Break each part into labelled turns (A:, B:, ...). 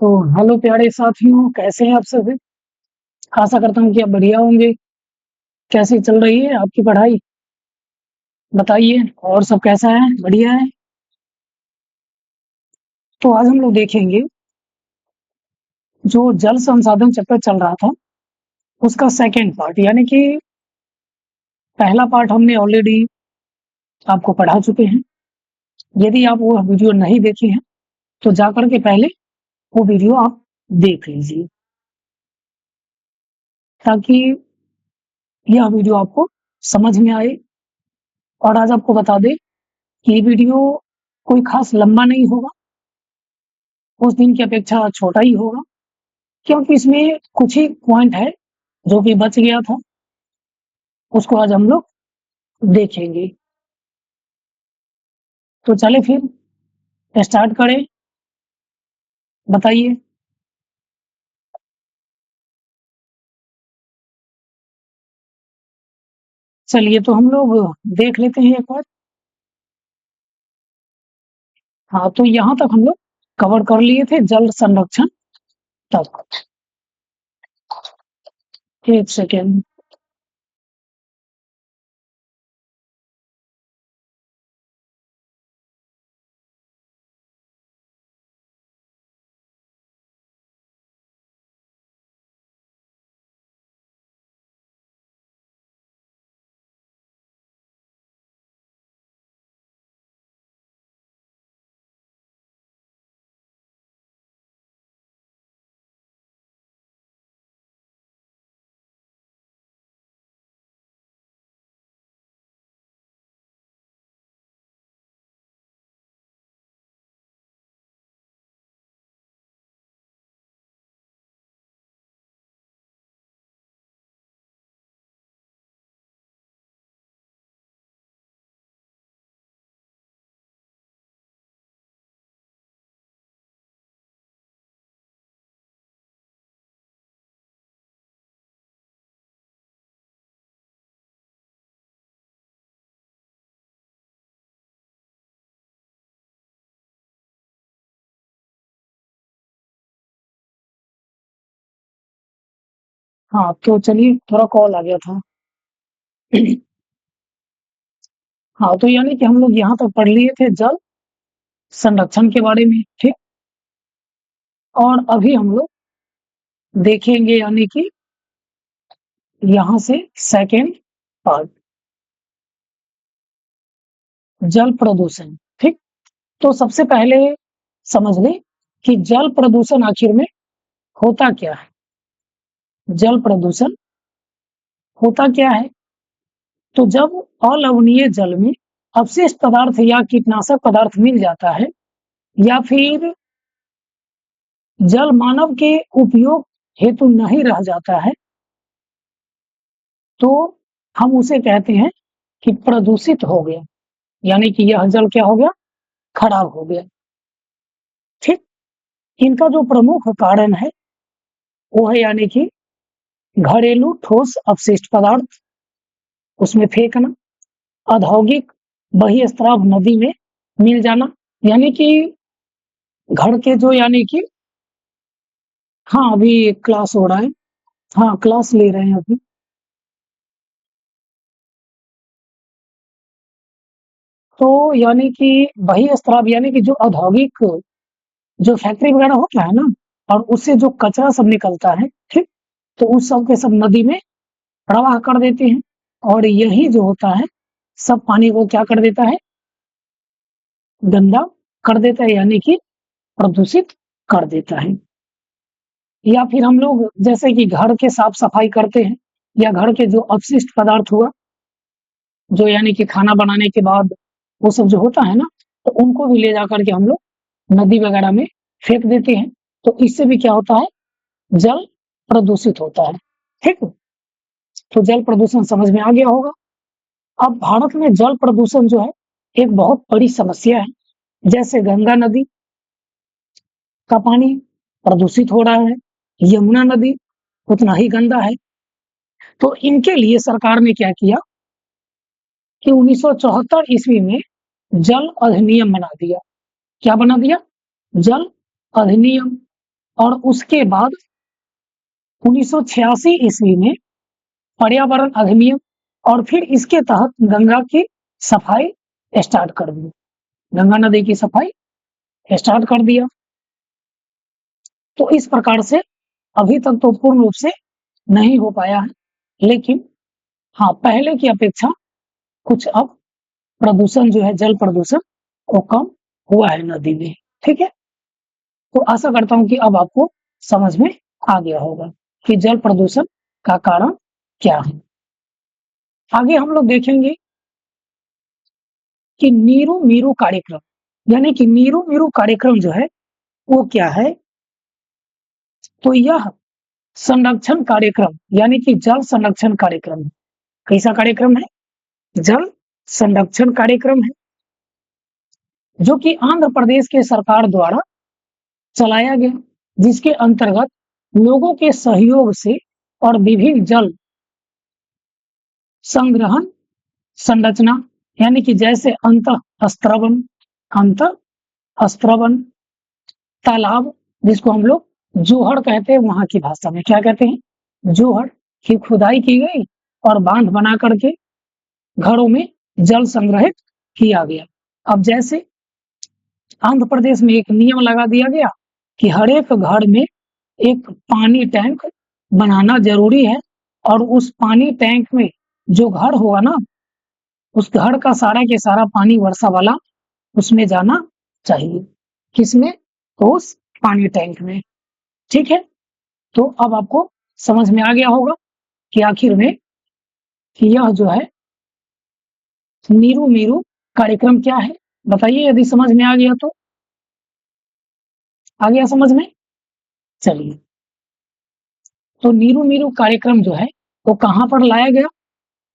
A: तो हेलो प्यारे साथियों, कैसे हैं आप सभी? आशा करता हूँ कि आप बढ़िया होंगे। कैसी चल रही है आपकी पढ़ाई? बताइए। और सब कैसा है? बढ़िया है? तो आज हम लोग देखेंगे जो जल संसाधन चैप्टर चल रहा था उसका सेकंड पार्ट, यानी कि पहला पार्ट हमने ऑलरेडी आपको पढ़ा चुके हैं। यदि आप वो वीडियो नहीं देखे हैं तो जाकर के पहले वो वीडियो आप देख लीजिए, ताकि यह वीडियो आपको समझ में आए। और आज आपको बता दें कि ये वीडियो कोई खास लंबा नहीं होगा, उस दिन की अपेक्षा छोटा ही होगा, क्योंकि इसमें कुछ ही पॉइंट है जो कि बच गया था, उसको आज हम लोग देखेंगे। तो चले फिर स्टार्ट करें। बताइए। चलिए तो हम लोग देख लेते हैं एक बार। हाँ, तो यहाँ तक हम लोग कवर कर लिए थे जल संरक्षण तक। एक सेकेंड। हाँ, तो चलिए, थोड़ा कॉल आ गया था। हाँ, तो यानी कि हम लोग यहाँ तक पढ़ लिए थे जल संरक्षण के बारे में, ठीक। और अभी हम लोग देखेंगे, यानी कि यहाँ से सेकेंड पार्ट, जल प्रदूषण, ठीक। तो सबसे पहले समझ लें कि जल प्रदूषण आखिर में होता क्या है। जल प्रदूषण होता क्या है? तो जब अलवणीय जल में अवशिष्ट पदार्थ या कीटनाशक पदार्थ मिल जाता है, या फिर जल मानव के उपयोग हेतु नहीं रह जाता है, तो हम उसे कहते हैं कि प्रदूषित हो गया, यानी कि यह जल क्या हो गया? खराब हो गया, ठीक। इनका जो प्रमुख कारण है वो है, यानी कि घरेलू ठोस अपशिष्ट पदार्थ उसमें फेंकना, औद्योगिक बहिस्त्राव नदी में मिल जाना, यानी कि घर के जो, यानी कि हाँ, अभी क्लास हो रहा है। हाँ, क्लास ले रहे हैं अभी। तो यानी कि बहिस्त्राव, यानी कि जो औद्योगिक, जो फैक्ट्री वगैरह होता है ना, और उससे जो कचरा सब निकलता है, ठीक। तो उस सब के सब नदी में प्रवाह कर देते हैं, और यही जो होता है सब पानी को क्या कर देता है? गंदा कर देता है, यानी कि प्रदूषित कर देता है। या फिर हम लोग जैसे कि घर के साफ सफाई करते हैं, या घर के जो अपशिष्ट पदार्थ हुआ, जो यानी कि खाना बनाने के बाद वो सब जो होता है ना, तो उनको भी ले जाकर के हम लोग नदी वगैरह में फेंक देते हैं। तो इससे भी क्या होता है? जल प्रदूषित होता है, ठीक। तो जल प्रदूषण समझ में आ गया होगा। अब भारत में जल प्रदूषण जो है एक बहुत बड़ी समस्या है। जैसे गंगा नदी का पानी प्रदूषित हो रहा है, यमुना नदी उतना ही गंदा है। तो इनके लिए सरकार ने क्या किया कि 1974 ईस्वी में जल अधिनियम बना दिया। क्या बना दिया? जल अधिनियम। और उसके बाद 1986 ईस्वी में पर्यावरण अधिनियम और फिर इसके तहत गंगा की सफाई स्टार्ट कर दी। गंगा नदी की सफाई स्टार्ट कर दिया। तो इस प्रकार से अभी तक तो पूर्ण रूप से नहीं हो पाया है, लेकिन हाँ, पहले की अपेक्षा कुछ अब प्रदूषण जो है, जल प्रदूषण वो कम हुआ है नदी में। ठीक है? तो आशा करता हूँ कि अब आपको समझ में आ गया होगा कि जल प्रदूषण का कारण क्या है। आगे हम लोग देखेंगे कि नीरू मीरू कार्यक्रम, यानी कि नीरू मीरू कार्यक्रम जो है वो क्या है? तो यह संरक्षण कार्यक्रम, यानी कि जल संरक्षण कार्यक्रम है। कैसा कार्यक्रम है? जल संरक्षण कार्यक्रम है, जो कि आंध्र प्रदेश के सरकार द्वारा चलाया गया, जिसके अंतर्गत लोगों के सहयोग से और विभिन्न जल संग्रहण संरचना, यानी कि जैसे अंत स्त्रवन तालाब, जिसको हम लोग जोहड़ कहते हैं, वहां की भाषा में क्या कहते हैं? जोहड़ की खुदाई की गई और बांध बना करके घरों में जल संग्रहित किया गया। अब जैसे आंध्र प्रदेश में एक नियम लगा दिया गया कि हर एक घर में एक पानी टैंक बनाना जरूरी है, और उस पानी टैंक में जो घर होगा ना, उस घर का सारा के सारा पानी वर्षा वाला उसमें जाना चाहिए। किसमें? तो उस पानी टैंक में। ठीक है? तो अब आपको समझ में आ गया होगा कि आखिर में कि यह जो है नीरू मीरू कार्यक्रम क्या है। बताइए यदि समझ में आ गया तो। आ गया समझ में? चलिए, तो नीरू मीरू कार्यक्रम जो है वो कहाँ पर लाया गया?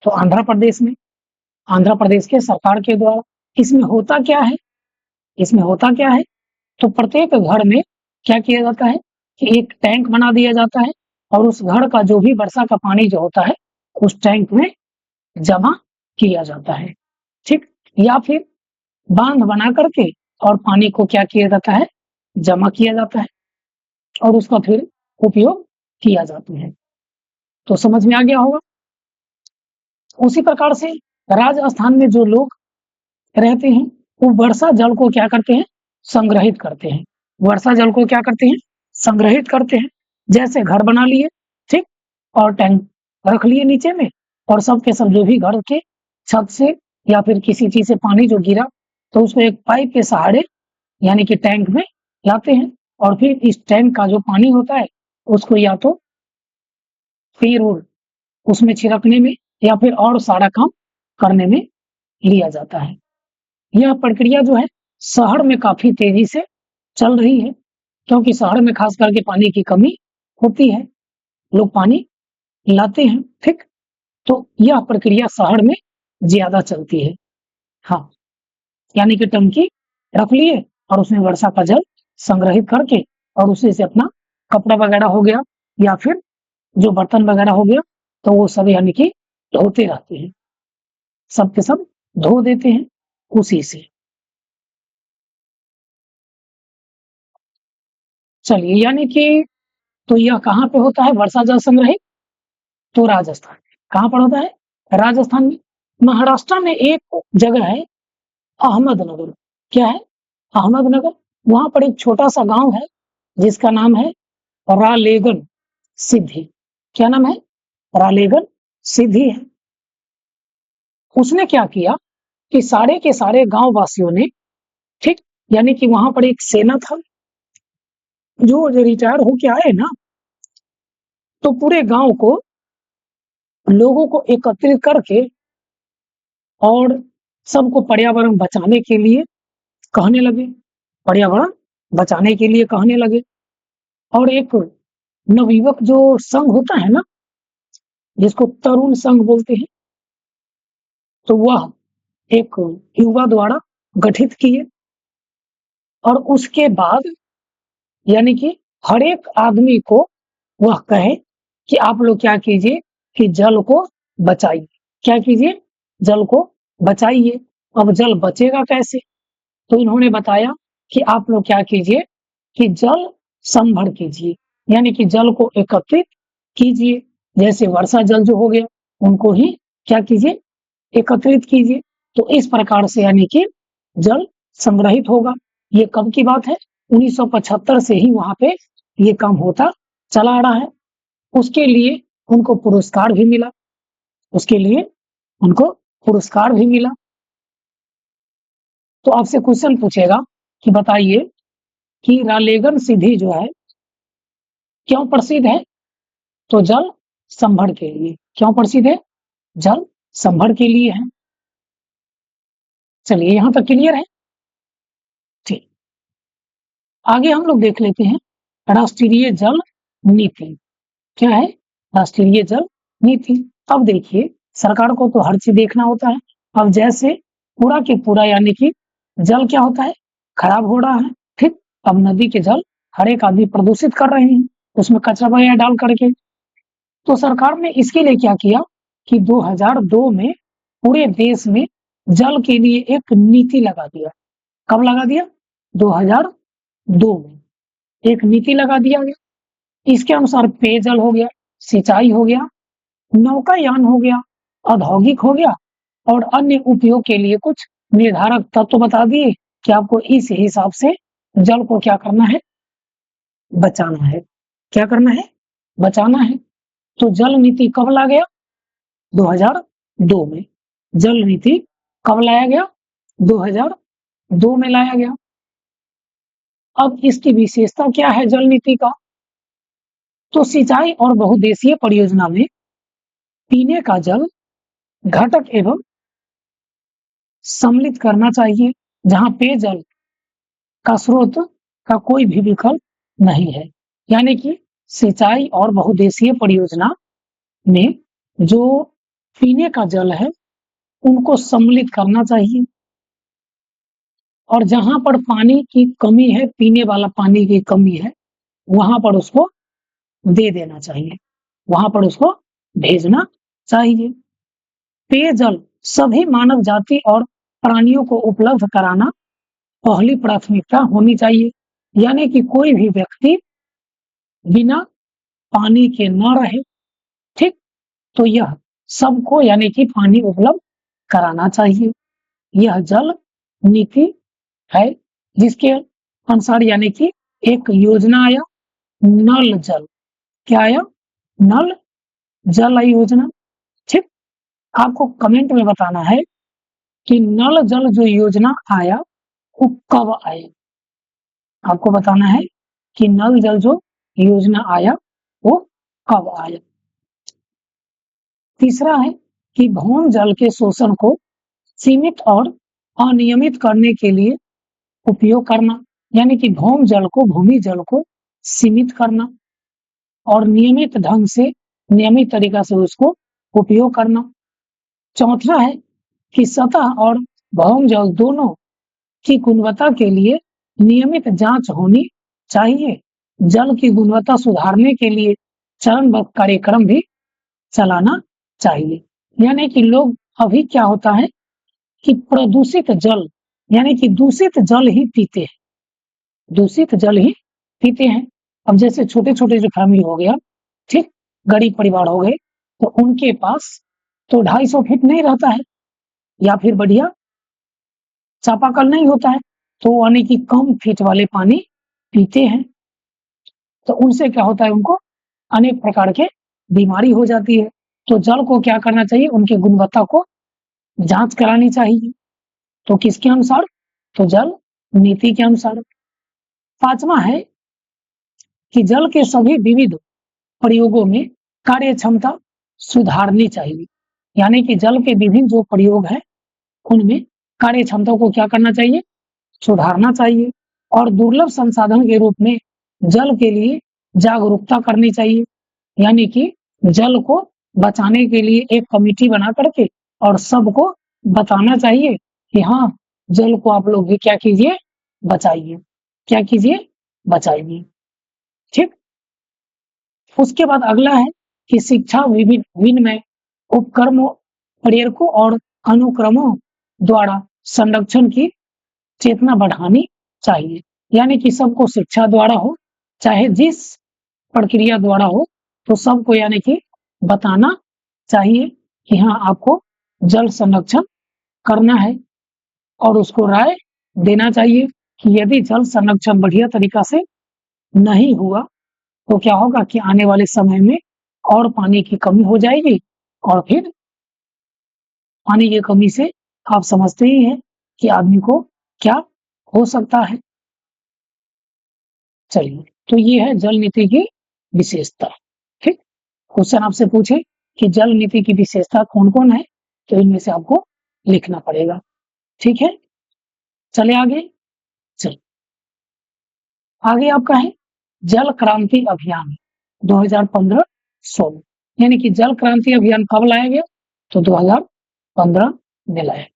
A: तो आंध्र प्रदेश में, आंध्र प्रदेश के सरकार के द्वारा। इसमें होता क्या है? इसमें होता क्या है? तो प्रत्येक घर में क्या किया जाता है कि एक टैंक बना दिया जाता है, और उस घर का जो भी वर्षा का पानी जो होता है उस टैंक में जमा किया जाता है। ठीक? या फिर बांध बना करके और पानी को क्या किया जाता है? जमा किया जाता है और उसका फिर उपयोग किया जाता है। तो समझ में आ गया होगा। उसी प्रकार से राजस्थान में जो लोग रहते हैं वो वर्षा जल को क्या करते हैं? संग्रहित करते हैं। वर्षा जल को क्या करते हैं? संग्रहित करते हैं। जैसे घर बना लिए, ठीक, और टैंक रख लिए नीचे में, और सब के सब जो भी घर के छत से या फिर किसी चीज से पानी जो गिरा तो उसको एक पाइप के सहारे यानी कि टैंक में लाते हैं, और फिर इस टैंक का जो पानी होता है उसको या तो फिर उसमें छिड़कने में या फिर और सारा काम करने में लिया जाता है। यह प्रक्रिया जो है शहर में काफी तेजी से चल रही है, क्योंकि शहर में खास करके पानी की कमी होती है, लोग पानी लाते हैं। ठीक? तो यह प्रक्रिया शहर में ज्यादा चलती है। हाँ, यानी कि टंकी रख लिए और उसमें वर्षा का जल संग्रहित करके और उसी से अपना कपड़ा वगैरह हो गया या फिर जो बर्तन वगैरह हो गया, तो वो सब यानी कि धोते रहते हैं, सब के सब धो देते हैं उसी से। चलिए, यानी कि तो यह कहाँ पे होता है वर्षा जल संग्रहित? तो राजस्थान। कहाँ पर होता है? राजस्थान में। महाराष्ट्र में एक जगह है अहमदनगर। क्या है? अहमदनगर। वहां पर एक छोटा सा गांव है जिसका नाम है रालेगन सिद्धि। क्या नाम है? रालेगन सिद्धि है। उसने क्या किया कि सारे के सारे गांव वासियों ने, ठीक, यानी कि वहां पर एक सेना था जो रिटायर होके आए ना, तो पूरे गांव को लोगों को एकत्रित करके और सबको पर्यावरण बचाने के लिए कहने लगे, पर्यावरण बचाने के लिए कहने लगे। और एक नवयुवक जो संघ होता है ना, जिसको तरुण संघ बोलते हैं, तो वह एक युवा द्वारा गठित किए, और उसके बाद यानी कि हर एक आदमी को वह कहे कि आप लोग क्या कीजिए कि जल को बचाइए। क्या कीजिए? जल को बचाइए। अब जल बचेगा कैसे? तो इन्होंने बताया कि आप लोग क्या कीजिए कि जल संभर कीजिए, यानी कि जल को एकत्रित कीजिए। जैसे वर्षा जल जो हो गया, उनको ही क्या कीजिए, एकत्रित कीजिए। तो इस प्रकार से यानी कि जल संग्रहित होगा। ये कब की बात है? 1975 से ही वहाँ पे ये काम होता चला आ रहा है। उसके लिए उनको पुरस्कार भी मिला, उसके लिए उनको पुरस्कार भी मिला। तो आपसे क्वेश्चन पूछेगा कि बताइए कि रालेगन सीधी जो है क्यों प्रसिद्ध है? तो जल संभर के लिए। क्यों प्रसिद्ध है? जल संभर के लिए है। चलिए यहां तक क्लियर है। ठीक, आगे हम लोग देख लेते हैं राष्ट्रीय जल नीति। क्या है राष्ट्रीय जल नीति? अब देखिए, सरकार को तो हर चीज देखना होता है। अब जैसे पूरा के पूरा यानी कि जल क्या होता है, खराब हो रहा है। ठीक, अब नदी के जल हर एक आदमी प्रदूषित कर रहे हैं, उसमें कचरा वगैरह डाल करके। तो सरकार ने इसके लिए क्या किया कि 2002 में पूरे देश में जल के लिए एक नीति लगा दिया। कब लगा दिया? 2002 में एक नीति लगा दिया गया। इसके अनुसार पेयजल हो गया, सिंचाई हो गया, नौकायान हो गया, औद्योगिक हो गया और अन्य उपयोग के लिए कुछ निर्धारक तत्व बता दिए कि आपको इस हिसाब से जल को क्या करना है, बचाना है। क्या करना है? बचाना है। तो जल नीति कब लाया गया? 2002 में। जल नीति कब लाया गया? 2002 में लाया गया। अब इसकी विशेषता क्या है जल नीति का? तो सिंचाई और बहुउद्देशीय परियोजना में पीने का जल घटक एवं सम्मिलित करना चाहिए, जहां पेयजल का स्रोत का कोई भी विकल्प नहीं है। यानी कि सिंचाई और बहुउद्देशीय परियोजना में जो पीने का जल है उनको सम्मिलित करना चाहिए, और जहां पर पानी की कमी है, पीने वाला पानी की कमी है, वहां पर उसको दे देना चाहिए, वहां पर उसको भेजना चाहिए। पेयजल सभी मानव जाति और प्राणियों को उपलब्ध कराना पहली प्राथमिकता होनी चाहिए। यानी कि कोई भी व्यक्ति बिना पानी के न रहे। ठीक, तो यह सबको यानी कि पानी उपलब्ध कराना चाहिए। यह जल नीति है, जिसके अनुसार यानी कि एक योजना आया, नल जल। क्या आया? नल जल योजना। ठीक, आपको कमेंट में बताना है कि नल जल जो योजना आया वो कब आया। आपको बताना है कि नल जल जो योजना आया वो कब आया। तीसरा है कि भूमि जल के शोषण को सीमित और अनियमित करने के लिए उपयोग करना, यानी कि भूमि जल को सीमित करना और नियमित ढंग से, नियमित तरीका से उसको उपयोग करना। चौथा है कि सतह और भूमि जल दोनों की गुणवत्ता के लिए नियमित जांच होनी चाहिए। जल की गुणवत्ता सुधारने के लिए चरणबद्ध कार्यक्रम भी चलाना चाहिए। यानी कि लोग अभी क्या होता है कि प्रदूषित जल यानी कि दूषित जल ही पीते हैं, दूषित जल ही पीते हैं। अब जैसे छोटे-छोटे जो फैमिली हो गया, ठीक, गरीब परिवार हो गए, तो उनके पास तो 250 फीट नहीं रहता है या फिर बढ़िया चापाकल नहीं होता है, तो यानी कि कम फीट वाले पानी पीते हैं। तो उनसे क्या होता है, उनको अनेक प्रकार के बीमारी हो जाती है। तो जल को क्या करना चाहिए, उनकी गुणवत्ता को जांच करानी चाहिए। तो किसके अनुसार? तो जल नीति के अनुसार। पांचवा है कि जल के सभी विविध प्रयोगों में कार्य क्षमता सुधारनी चाहिए। यानी कि जल के विभिन्न जो प्रयोग है उनमें कार्य क्षमता को क्या करना चाहिए, सुधारना चाहिए। और दुर्लभ संसाधन के रूप में जल के लिए जागरूकता करनी चाहिए। यानी कि जल को बचाने के लिए एक कमेटी बना करके और सबको बताना चाहिए कि हाँ, जल को आप लोग भी क्या कीजिए, बचाइए। क्या कीजिए, बचाइए। ठीक, उसके बाद अगला है कि शिक्षा विनिमय उपक्रमों, प्रेरकों और अनुक्रमों द्वारा संरक्षण की चेतना बढ़ानी चाहिए। यानी कि सबको शिक्षा द्वारा हो चाहे जिस प्रक्रिया द्वारा हो, तो सबको यानी कि बताना चाहिए कि हाँ, आपको जल संरक्षण करना है और उसको राय देना चाहिए कि यदि जल संरक्षण बढ़िया तरीका से नहीं हुआ, तो क्या होगा कि आने वाले समय में और पानी की कमी हो जाएगी और फिर पानी की कमी से आप समझते ही हैं कि आदमी को क्या हो सकता है। चलिए, तो ये है जल नीति की विशेषता। ठीक, क्वेश्चन आपसे पूछे कि जल नीति की विशेषता कौन-कौन है, तो इनमें से आपको लिखना पड़ेगा। ठीक है, चले आगे। चलिए, आगे आपका है जल क्रांति अभियान 2015-16, यानी कि जल क्रांति अभियान कब लाया गया, तो 2015 में लाया।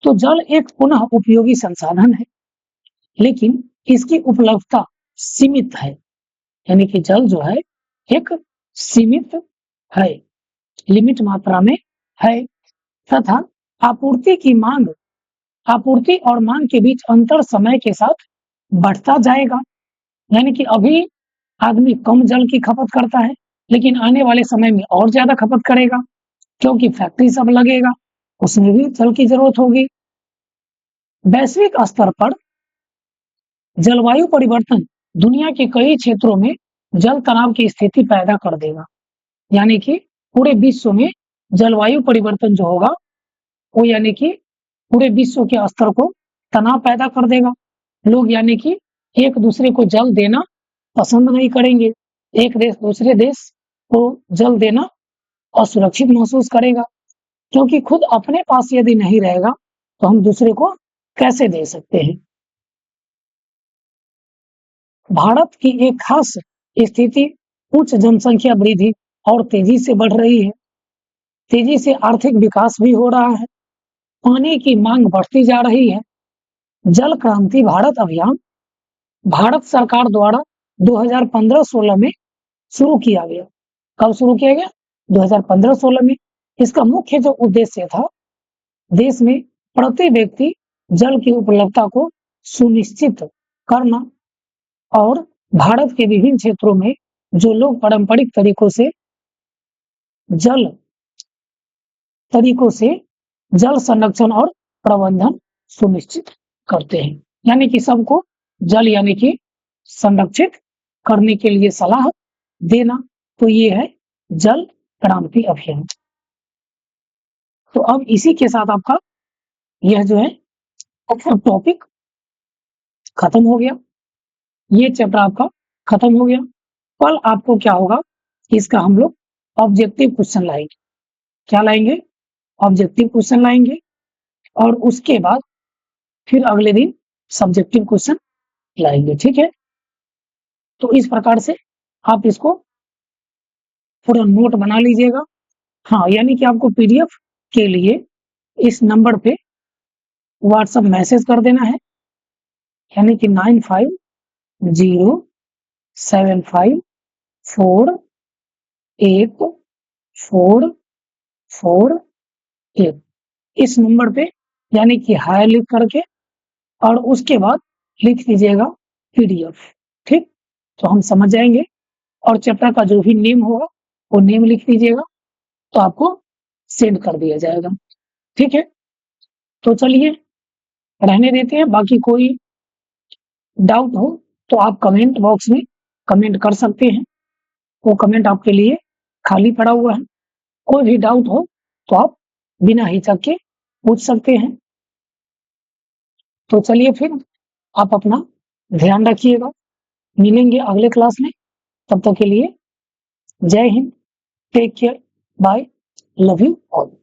A: तो जल एक पुनः उपयोगी संसाधन है, लेकिन इसकी उपलब्धता सीमित है, यानी कि जल जो है एक सीमित है, लिमिट मात्रा में है, तथा आपूर्ति और मांग के बीच अंतर समय के साथ बढ़ता जाएगा। यानी कि अभी आदमी कम जल की खपत करता है, लेकिन आने वाले समय में और ज्यादा खपत करेगा, क्योंकि फैक्ट्री सब लगेगा, उसमें भी जल की जरूरत होगी। वैश्विक स्तर पर जलवायु परिवर्तन दुनिया के कई क्षेत्रों में जल तनाव की स्थिति पैदा कर देगा, यानी कि पूरे विश्व में जलवायु परिवर्तन जो होगा वो यानी कि पूरे विश्व के स्तर को तनाव पैदा कर देगा। लोग यानी कि एक दूसरे को जल देना पसंद नहीं करेंगे, एक देश दूसरे देश को जल देना असुरक्षित महसूस करेगा, क्योंकि खुद अपने पास यदि नहीं रहेगा तो हम दूसरे को कैसे दे सकते हैं। भारत की एक खास स्थिति उच्च जनसंख्या वृद्धि और तेजी से बढ़ रही है, तेजी से आर्थिक विकास भी हो रहा है, पानी की मांग बढ़ती जा रही है। जल क्रांति भारत अभियान भारत सरकार द्वारा 2015-16 में शुरू किया गया। कब शुरू किया गया? 2015-16 में। इसका मुख्य जो उद्देश्य था, देश में प्रति व्यक्ति जल की उपलब्धता को सुनिश्चित करना और भारत के विभिन्न क्षेत्रों में जो लोग पारंपरिक तरीकों से जल संरक्षण और प्रबंधन सुनिश्चित करते हैं, यानी कि सबको जल यानी कि संरक्षित करने के लिए सलाह देना। तो ये है जल क्रांति अभियान। तो अब इसी के साथ आपका यह जो है टॉपिक खत्म हो गया, ये चैप्टर आपका खत्म हो गया। कल आपको क्या होगा, इसका हम लोग ऑब्जेक्टिव क्वेश्चन लाएंगे। क्या लाएंगे? ऑब्जेक्टिव क्वेश्चन लाएंगे, और उसके बाद फिर अगले दिन सब्जेक्टिव क्वेश्चन लाएंगे। ठीक है, तो इस प्रकार से आप इसको पूरा नोट बना लीजिएगा। हाँ, यानी कि आपको पीडीएफ के लिए इस नंबर पे व्हाट्सएप मैसेज कर देना है, यानी कि 9507548448 इस नंबर पे, यानी कि हाय लिख करके, और उसके बाद लिख दीजिएगा पीडीएफ। ठीक, तो हम समझ जाएंगे, और चैप्टर का जो भी नेम होगा वो नेम लिख दीजिएगा, तो आपको सेंड कर दिया जाएगा। ठीक है, तो चलिए रहने देते हैं। बाकी कोई डाउट हो तो आप कमेंट बॉक्स में कमेंट कर सकते हैं, वो कमेंट आपके लिए खाली पड़ा हुआ है। कोई भी डाउट हो तो आप बिना हिचक के पूछ सकते हैं। तो चलिए फिर आप अपना ध्यान रखिएगा, मिलेंगे अगले क्लास में। तब तक के लिए जय हिंद, take care, bye, love you all.